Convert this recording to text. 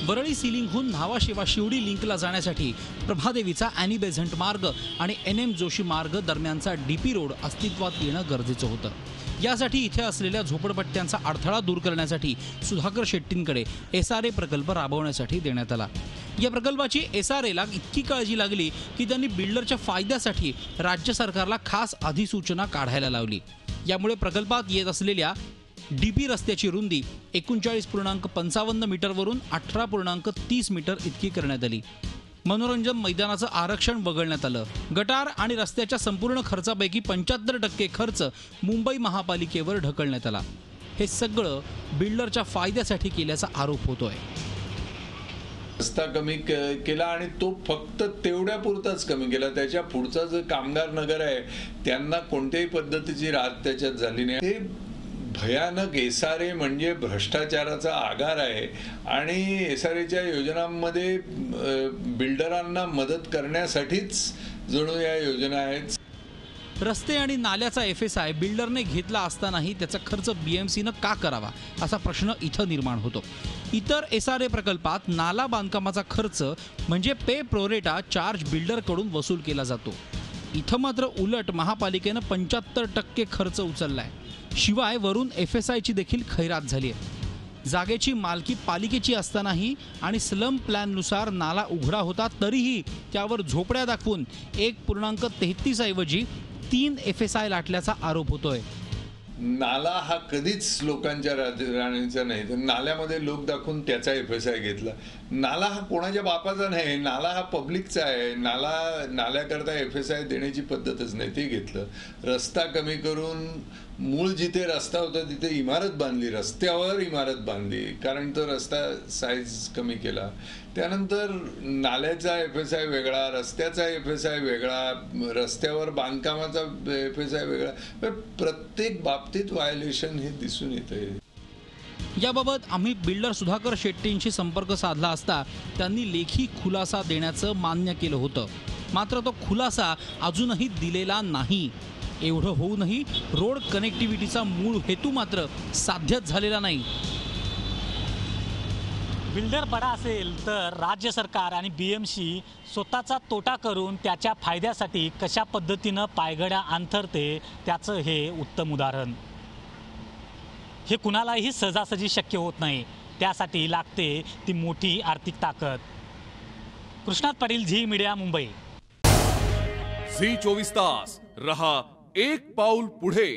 वरळी सिलिंगहून न्हावाशेवा शिवडी लिंकला जाण्यासाठी प्रभादेवीचा Annie Besant मार्ग आणि NM जोशी मार्ग दरम्यानचा DP रोड अस्तित्वात येणं गरजेचं होतं। यासाठी इथे असलेल्या झोपडपट्ट्यांचा अडथळा दूर करण्यासाठी सुधाकर शेट्टींकडे SRA प्रकल्प राबवण्यासाठी देण्यात आला। या प्रकल्पाची SRAला इतकी काळजी लागली की त्यांनी बिल्डरच्या फायद्यासाठी राज्य सरकारला खास अधिसूचना काढायला लावली। यामुळे प्रकल्पात येत असलेल्या DP रस्त्याची रुंदी 39.55 मीटरवरून 18.30 मीटर इतकी करण्यात आली। मनोरंजन मैदानाचं आरक्षण वगळण्यात आलं। गटार आणि रस्त्याच्या संपूर्ण खर्चापैकी 75% खर्च मुंबई महापालिकेवर ढकलण्यात आला। हे सगळं बिल्डरच्या फायद्यासाठी केल्याचा आरोप होतोय। रस्ता कमी केला आणि तो फक्त तेवढ्यापुरताच कमी केला। त्याच्या पुढचा जो कामगार नगर आहे त्यांना कोणत्याही पद्धतीची राहत त्याच्यात झाली नाही। हे भयानक SRA म्हणजे भ्रष्टाचाराचा आगार आहे आणि SRAच्या योजनांमध्ये बिल्डरांना मदत करण्यासाठीच जणू या योजना आहेत। रस्ते आणि नाल्याचा FSI बिल्डरने घेतला असतानाही त्याचा खर्च BMCनं का करावा असा प्रश्न इथं निर्माण होतो। इतर SRA प्रकल्पात नाला बांधकामाचा खर्च म्हणजे पे प्रोरेटा चार्ज बिल्डरकडून वसूल केला जातो। इथं मात्र उलट महापालिकेनं 75% खर्च उचललाय। शिवाय वरून FSIची देखील खैरात झाली आहे। जागेची मालकी पालिकेची असतानाही आणि स्लम प्लॅननुसार नाला उघडा होता तरीही त्यावर झोपड्या दाखवून 1.33 ऐवजी 3 FSI लाटल्याचा आरोप होतोय। नाला हा कधीच लोकांच्या राणीचा नाही, तर नाल्यामध्ये लोक दाखवून त्याचा FSI घेतला। नाला हा कोणाच्या बापाचा नाही, नाला हा पब्लिकचा आहे। नाल्याकरता FSI देण्याची पद्धतच नाही, ते घेतलं। रस्ता कमी करून मूळ जिथे रस्ता होता तिथे इमारत बांधली, रस्त्यावर इमारत बांधली, कारण तो रस्ता साईज कमी केला। त्यानंतर नाल्याचा FSI वेगळा, रस्त्याचा FSI वेगळा, रस्त्यावर बांधकामाचा FSI वेगळा। प्रत्येक बाबतीत व्हायोलेशन हे दिसून येते। याबाबत आम्ही बिल्डर सुधाकर शेट्टींशी संपर्क साधला असता त्यांनी लेखी खुलासा देण्याचं मान्य केलं होतं, मात्र तो खुलासा अजूनही दिलेला नाही। एवढं होऊनही रोड कनेक्टिव्हिटीचा मूळ हेतू मात्र साध्यच झालेला नाही। बिल्डर बडा असेल तर राज्य सरकार आणि BMC स्वतःचा तोटा करून त्याच्या फायद्यासाठी कशा पद्धतीनं पायघड्या अंथरते त्याचं हे उत्तम उदाहरण। हे कुणालाही सहजासहजी शक्य होत नाही, त्यासाठी लागते ती मोठी आर्थिक ताकद। कृष्णात पाटील, झी मीडिया, मुंबई। झी 24 तास रहा एक पाऊल पुढे।